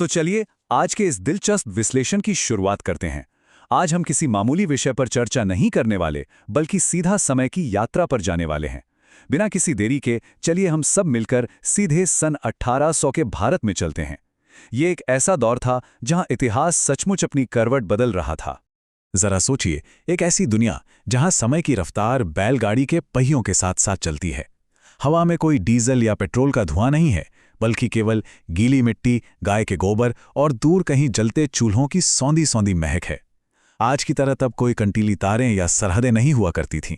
तो चलिए आज के इस दिलचस्प विश्लेषण की शुरुआत करते हैं। आज हम किसी मामूली विषय पर चर्चा नहीं करने वाले, बल्कि सीधा समय की यात्रा पर जाने वाले हैं। बिना किसी देरी के चलिए हम सब मिलकर सीधे सन 1800 के भारत में चलते हैं। ये एक ऐसा दौर था जहां इतिहास सचमुच अपनी करवट बदल रहा था। जरा सोचिए, एक ऐसी दुनिया जहां समय की रफ्तार बैलगाड़ी के पहियों के साथ साथ चलती है। हवा में कोई डीजल या पेट्रोल का धुआं नहीं है, बल्कि केवल गीली मिट्टी, गाय के गोबर और दूर कहीं जलते चूल्हों की सौंधी सौंधी महक है। आज की तरह तब कोई कंटीली तारें या सरहदें नहीं हुआ करती थीं।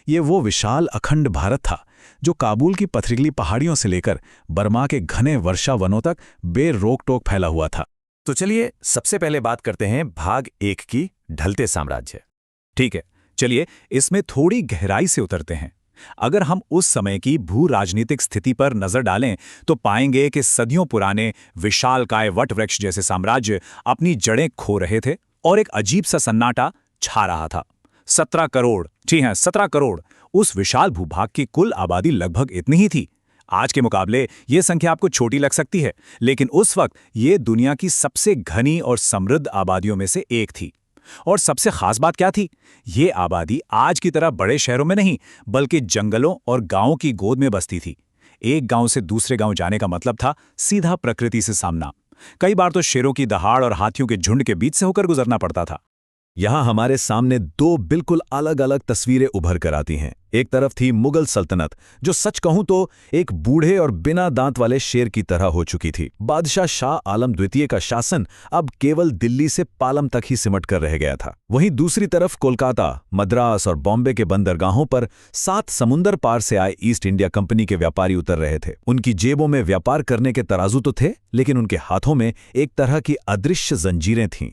ये वो विशाल अखंड भारत था जो काबुल की पथरीली पहाड़ियों से लेकर बर्मा के घने वर्षा वनों तक बेरोक टोक फैला हुआ था। तो चलिए सबसे पहले बात करते हैं भाग 1 की, ढलते साम्राज्य। ठीक है, चलिए इसमें थोड़ी गहराई से उतरते हैं। अगर हम उस समय की भू राजनीतिक स्थिति पर नजर डालें तो पाएंगे कि सदियों पुराने विशालकाय वटवृक्ष जैसे साम्राज्य अपनी जड़ें खो रहे थे और एक अजीब सा सन्नाटा छा रहा था। 17 करोड़, जी हां 17 करोड़, उस विशाल भूभाग की कुल आबादी लगभग इतनी ही थी। आज के मुकाबले ये संख्या आपको छोटी लग सकती है, लेकिन उस वक्त ये दुनिया की सबसे घनी और समृद्ध आबादियों में से एक थी। और सबसे खास बात क्या थी? ये आबादी आज की तरह बड़े शहरों में नहीं, बल्कि जंगलों और गांवों की गोद में बसती थी। एक गांव से दूसरे गांव जाने का मतलब था सीधा प्रकृति से सामना। कई बार तो शेरों की दहाड़ और हाथियों के झुंड के बीच से होकर गुजरना पड़ता था। यहाँ हमारे सामने दो बिल्कुल अलग अलग तस्वीरें उभर कर आती हैं। एक तरफ थी मुगल सल्तनत, जो सच कहूं तो एक बूढ़े और बिना दांत वाले शेर की तरह हो चुकी थी। बादशाह शाह आलम द्वितीय का शासन अब केवल दिल्ली से पालम तक ही सिमट कर रह गया था। वहीं दूसरी तरफ कोलकाता, मद्रास और बॉम्बे के बंदरगाहों पर 7 समुंदर पार से आए ईस्ट इंडिया कंपनी के व्यापारी उतर रहे थे। उनकी जेबों में व्यापार करने के तराजू तो थे, लेकिन उनके हाथों में एक तरह की अदृश्य जंजीरें थीं।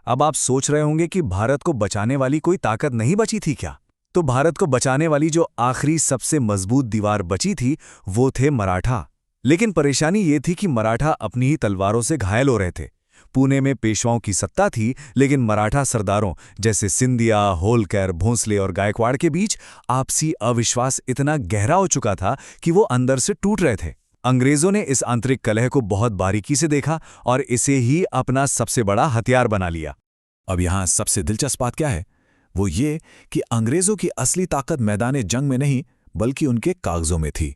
अब आप सोच रहे होंगे कि भारत को बचाने वाली कोई ताकत नहीं बची थी क्या? तो भारत को बचाने वाली जो आखिरी सबसे मजबूत दीवार बची थी वो थे मराठा। लेकिन परेशानी ये थी कि मराठा अपनी ही तलवारों से घायल हो रहे थे। पुणे में पेशवाओं की सत्ता थी, लेकिन मराठा सरदारों जैसे सिंधिया, होलकर, भोंसले और गायकवाड़ के बीच आपसी अविश्वास इतना गहरा हो चुका था कि वो अंदर से टूट रहे थे। अंग्रेजों ने इस आंतरिक कलह को बहुत बारीकी से देखा और इसे ही अपना सबसे बड़ा हथियार बना लिया। अब यहाँ सबसे दिलचस्प बात क्या है? वो ये कि अंग्रेजों की असली ताकत मैदान जंग में नहीं, बल्कि उनके कागजों में थी।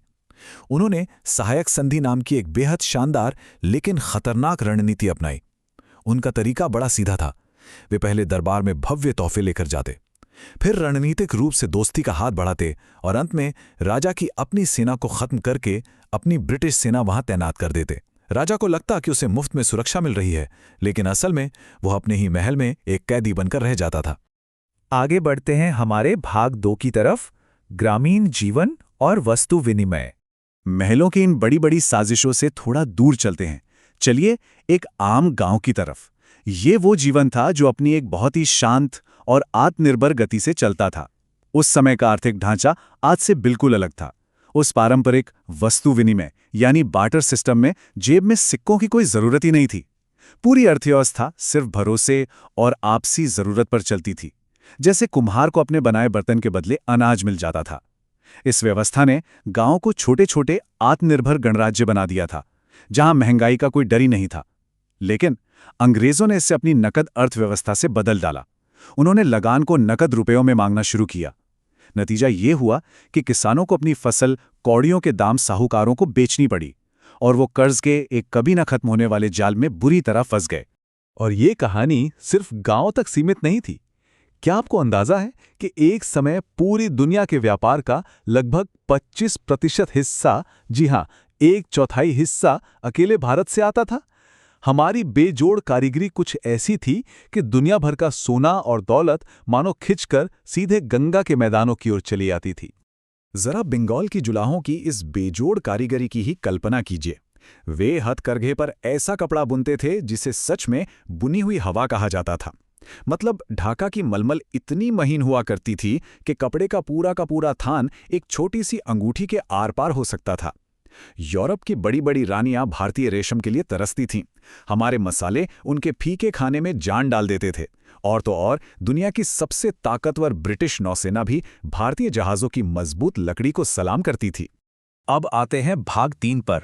उन्होंने सहायक संधि नाम की एक बेहद शानदार लेकिन खतरनाक रणनीति अपनाई। उनका तरीका बड़ा सीधा था। वे पहले दरबार में भव्य तोहफे लेकर जाते, फिर रणनीतिक रूप से दोस्ती का हाथ बढ़ाते और अंत में राजा की अपनी सेना को खत्म करके अपनी ब्रिटिश सेना वहां तैनात कर देते। राजा को लगता कि उसे मुफ्त में सुरक्षा मिल रही है, लेकिन असल में वो अपने ही महल में एक कैदी बनकर रह जाता था। आगे बढ़ते हैं हमारे भाग 2 की तरफ, ग्रामीण जीवन और वस्तु विनिमय। महलों की इन बड़ी बड़ी साजिशों से थोड़ा दूर चलते हैं। चलिए एक आम गांव की तरफ। ये वो जीवन था जो अपनी एक बहुत ही शांत और आत्मनिर्भर गति से चलता था। उस समय का आर्थिक ढांचा आज से बिल्कुल अलग था। उस पारंपरिक वस्तु विनिमय यानी बार्टर सिस्टम में जेब में सिक्कों की कोई जरूरत ही नहीं थी। पूरी अर्थव्यवस्था सिर्फ भरोसे और आपसी जरूरत पर चलती थी। जैसे कुम्हार को अपने बनाए बर्तन के बदले अनाज मिल जाता था। इस व्यवस्था ने गांव को छोटे छोटे आत्मनिर्भर गणराज्य बना दिया था, जहां महंगाई का कोई डर ही नहीं था। लेकिन अंग्रेजों ने इसे अपनी नकद अर्थव्यवस्था से बदल डाला। उन्होंने लगान को नकद रुपयों में मांगना शुरू किया। नतीजा ये हुआ कि किसानों को अपनी फसल कौड़ियों के दाम साहूकारों को बेचनी पड़ी और वो कर्ज के एक कभी न खत्म होने वाले जाल में बुरी तरह फंस गए। और ये कहानी सिर्फ गांव तक सीमित नहीं थी। क्या आपको अंदाजा है कि एक समय पूरी दुनिया के व्यापार का लगभग 25% हिस्सा, जी हां 1/4 हिस्सा अकेले भारत से आता था? हमारी बेजोड़ कारीगरी कुछ ऐसी थी कि दुनिया भर का सोना और दौलत मानो खिंचकर सीधे गंगा के मैदानों की ओर चली आती थी। जरा बंगाल की जुलाहों की इस बेजोड़ कारीगरी की ही कल्पना कीजिए। वे हथकरघे पर ऐसा कपड़ा बुनते थे जिसे सच में बुनी हुई हवा कहा जाता था। मतलब ढाका की मलमल इतनी महीन हुआ करती थी कि कपड़े का पूरा थान एक छोटी सी अंगूठी के आर पार हो सकता था। यूरोप की बड़ी बड़ी रानियां भारतीय रेशम के लिए तरसती थीं। हमारे मसाले उनके फीके खाने में जान डाल देते थे। और तो और दुनिया की सबसे ताकतवर ब्रिटिश नौसेना भी भारतीय जहाज़ों की मजबूत लकड़ी को सलाम करती थी। अब आते हैं भाग 3 पर,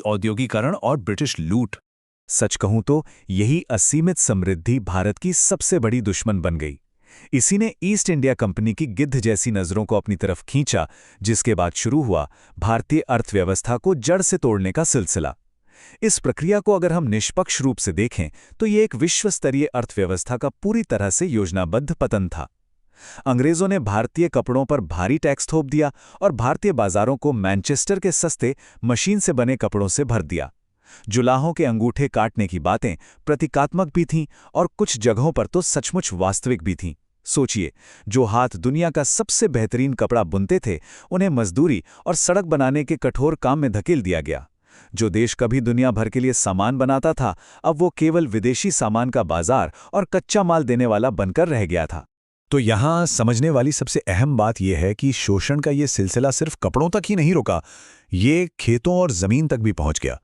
औद्योगिकरण और ब्रिटिश लूट। सच कहूं तो यही असीमित समृद्धि भारत की सबसे बड़ी दुश्मन बन गई। इसी ने ईस्ट इंडिया कंपनी की गिद्ध जैसी नजरों को अपनी तरफ खींचा, जिसके बाद शुरू हुआ भारतीय अर्थव्यवस्था को जड़ से तोड़ने का सिलसिला। इस प्रक्रिया को अगर हम निष्पक्ष रूप से देखें तो ये एक विश्व स्तरीय अर्थव्यवस्था का पूरी तरह से योजनाबद्ध पतन था। अंग्रेजों ने भारतीय कपड़ों पर भारी टैक्स थोप दिया और भारतीय बाजारों को मैनचेस्टर के सस्ते मशीन से बने कपड़ों से भर दिया। जुलाहों के अंगूठे काटने की बातें प्रतीकात्मक भी थीं और कुछ जगहों पर तो सचमुच वास्तविक भी थीं। सोचिए, जो हाथ दुनिया का सबसे बेहतरीन कपड़ा बुनते थे, उन्हें मजदूरी और सड़क बनाने के कठोर काम में धकेल दिया गया। जो देश कभी दुनिया भर के लिए सामान बनाता था, अब वो केवल विदेशी सामान का बाजार और कच्चा माल देने वाला बनकर रह गया था। तो यहाँ समझने वाली सबसे अहम बात यह है कि शोषण का ये सिलसिला सिर्फ कपड़ों तक ही नहीं रुका, ये खेतों और जमीन तक भी पहुंच गया।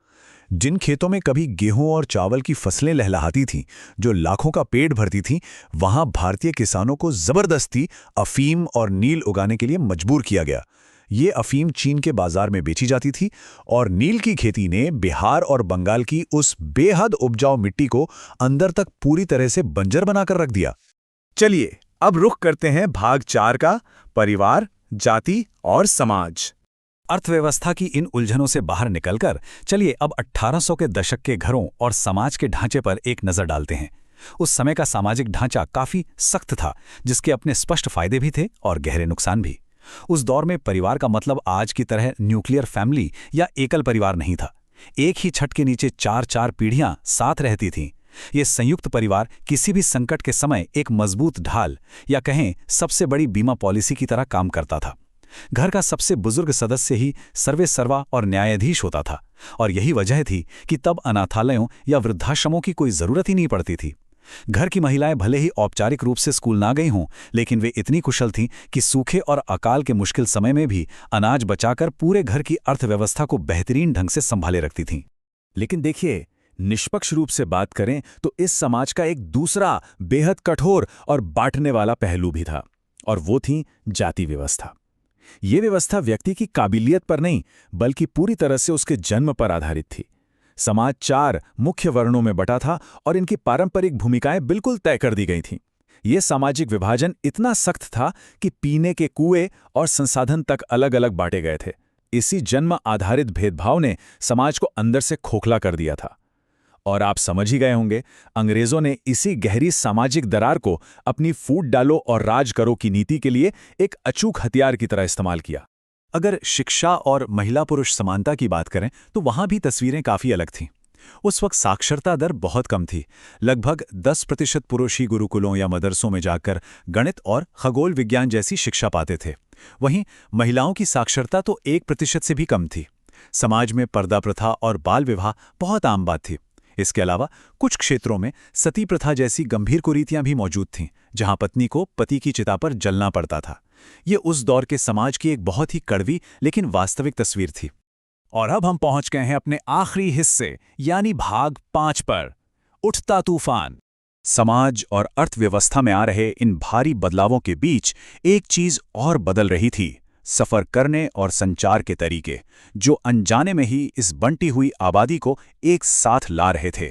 जिन खेतों में कभी गेहूं और चावल की फसलें लहलहाती थीं, जो लाखों का पेट भरती थीं, वहां भारतीय किसानों को जबरदस्ती अफीम और नील उगाने के लिए मजबूर किया गया। ये अफीम चीन के बाजार में बेची जाती थी और नील की खेती ने बिहार और बंगाल की उस बेहद उपजाऊ मिट्टी को अंदर तक पूरी तरह से बंजर बनाकर रख दिया। चलिए अब रुख करते हैं भाग 4 का, परिवार, जाति और समाज। अर्थव्यवस्था की इन उलझनों से बाहर निकलकर चलिए अब 1800 के दशक के घरों और समाज के ढांचे पर एक नजर डालते हैं। उस समय का सामाजिक ढांचा काफी सख्त था, जिसके अपने स्पष्ट फायदे भी थे और गहरे नुकसान भी। उस दौर में परिवार का मतलब आज की तरह न्यूक्लियर फैमिली या एकल परिवार नहीं था। एक ही छत के नीचे 4-4 पीढ़ियां साथ रहती थीं। ये संयुक्त परिवार किसी भी संकट के समय एक मजबूत ढाल या कहें सबसे बड़ी बीमा पॉलिसी की तरह काम करता था। घर का सबसे बुजुर्ग सदस्य ही सर्वे सर्वा और न्यायाधीश होता था, और यही वजह थी कि तब अनाथालयों या वृद्धाश्रमों की कोई जरूरत ही नहीं पड़ती थी। घर की महिलाएं भले ही औपचारिक रूप से स्कूल ना गई हों, लेकिन वे इतनी कुशल थीं कि सूखे और अकाल के मुश्किल समय में भी अनाज बचाकर पूरे घर की अर्थव्यवस्था को बेहतरीन ढंग से संभाले रखती थीं। लेकिन देखिए, निष्पक्ष रूप से बात करें तो इस समाज का एक दूसरा बेहद कठोर और बांटने वाला पहलू भी था, और वो थी जाति व्यवस्था। ये व्यवस्था व्यक्ति की काबिलियत पर नहीं, बल्कि पूरी तरह से उसके जन्म पर आधारित थी। समाज 4 मुख्य वर्णों में बटा था और इनकी पारंपरिक भूमिकाएं बिल्कुल तय कर दी गई थीं। ये सामाजिक विभाजन इतना सख्त था कि पीने के कुएं और संसाधन तक अलग अलग बांटे गए थे। इसी जन्म आधारित भेदभाव ने समाज को अंदर से खोखला कर दिया था। और आप समझ ही गए होंगे, अंग्रेजों ने इसी गहरी सामाजिक दरार को अपनी फूट डालो और राज करो की नीति के लिए एक अचूक हथियार की तरह इस्तेमाल किया। अगर शिक्षा और महिला पुरुष समानता की बात करें तो वहां भी तस्वीरें काफी अलग थीं। उस वक्त साक्षरता दर बहुत कम थी। लगभग 10% पुरुष ही गुरुकुलों या मदरसों में जाकर गणित और खगोल विज्ञान जैसी शिक्षा पाते थे। वहीं महिलाओं की साक्षरता तो 1% से भी कम थी। समाज में पर्दा प्रथा और बाल विवाह बहुत आम बात थी। इसके अलावा कुछ क्षेत्रों में सती प्रथा जैसी गंभीर कुरीतियां भी मौजूद थीं, जहां पत्नी को पति की चिता पर जलना पड़ता था। ये उस दौर के समाज की एक बहुत ही कड़वी लेकिन वास्तविक तस्वीर थी। और अब हम पहुंच गए हैं अपने आखिरी हिस्से यानी भाग 5 पर, उठता तूफान। समाज और अर्थव्यवस्था में आ रहे इन भारी बदलावों के बीच एक चीज और बदल रही थी, सफर करने और संचार के तरीके, जो अनजाने में ही इस बंटी हुई आबादी को एक साथ ला रहे थे।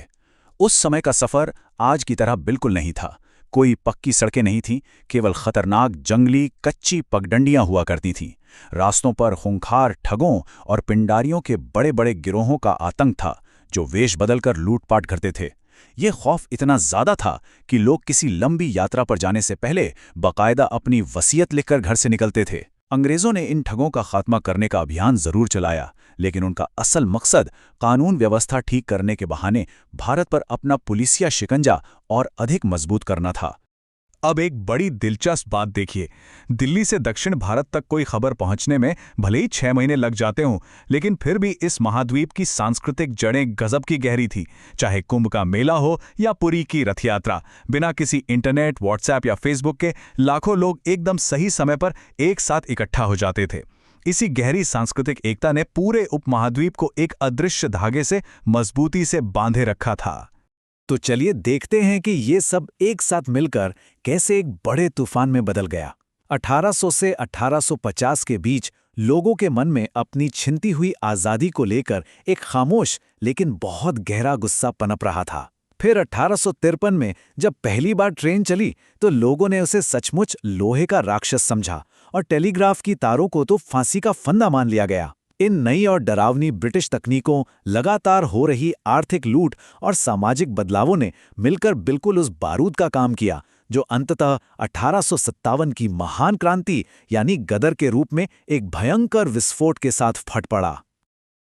उस समय का सफर आज की तरह बिल्कुल नहीं था। कोई पक्की सड़कें नहीं थीं, केवल खतरनाक जंगली कच्ची पगडंडियां हुआ करती थीं। रास्तों पर खूंखार ठगों और पिंडारियों के बड़े बड़े गिरोहों का आतंक था, जो वेश बदलकर लूटपाट करते थे। ये खौफ इतना ज्यादा था कि लोग किसी लंबी यात्रा पर जाने से पहले बाकायदा अपनी वसीयत लिखकर घर से निकलते थे। अंग्रेजों ने इन ठगों का खात्मा करने का अभियान जरूर चलाया, लेकिन उनका असल मकसद कानून व्यवस्था ठीक करने के बहाने भारत पर अपना पुलिसिया शिकंजा और अधिक मजबूत करना था। अब एक बड़ी दिलचस्प बात देखिए, दिल्ली से दक्षिण भारत तक कोई खबर पहुंचने में भले ही 6 महीने लग जाते हों, लेकिन फिर भी इस महाद्वीप की सांस्कृतिक जड़ें गजब की गहरी थी। चाहे कुंभ का मेला हो या पुरी की रथ यात्रा, बिना किसी इंटरनेट, व्हाट्सएप या फेसबुक के लाखों लोग एकदम सही समय पर एक साथ इकट्ठा हो जाते थे। इसी गहरी सांस्कृतिक एकता ने पूरे उपमहाद्वीप को एक अदृश्य धागे से मजबूती से बांधे रखा था। तो चलिए देखते हैं कि ये सब एक साथ मिलकर कैसे एक बड़े तूफान में बदल गया। 1800 से 1850 के बीच लोगों के मन में अपनी छिनती हुई आज़ादी को लेकर एक खामोश लेकिन बहुत गहरा गुस्सा पनप रहा था। फिर 1853 में जब पहली बार ट्रेन चली तो लोगों ने उसे सचमुच लोहे का राक्षस समझा और टेलीग्राफ की तारों को तो फांसी का फंदा मान लिया गया। इन नई और डरावनी ब्रिटिश तकनीकों, लगातार हो रही आर्थिक लूट और सामाजिक बदलावों ने मिलकर बिल्कुल उस बारूद का काम किया जो अंततः 1857 की महान क्रांति यानी गदर के रूप में एक भयंकर विस्फोट के साथ फट पड़ा।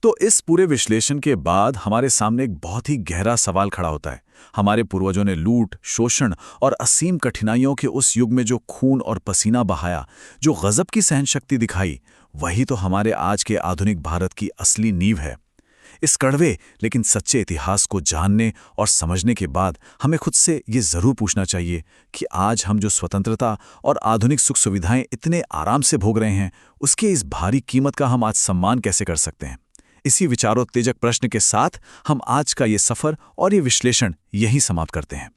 तो इस पूरे विश्लेषण के बाद हमारे सामने एक बहुत ही गहरा सवाल खड़ा होता है। हमारे पूर्वजों ने लूट, शोषण और असीम कठिनाइयों के उस युग में जो खून और पसीना बहाया, जो गजब की सहनशक्ति दिखाई, वही तो हमारे आज के आधुनिक भारत की असली नींव है। इस कड़वे लेकिन सच्चे इतिहास को जानने और समझने के बाद हमें खुद से ये जरूर पूछना चाहिए कि आज हम जो स्वतंत्रता और आधुनिक सुख सुविधाएं इतने आराम से भोग रहे हैं, उसके इस भारी कीमत का हम आज सम्मान कैसे कर सकते हैं। इसी विचारोत्तेजक प्रश्न के साथ हम आज का ये सफर और ये विश्लेषण यहीं समाप्त करते हैं।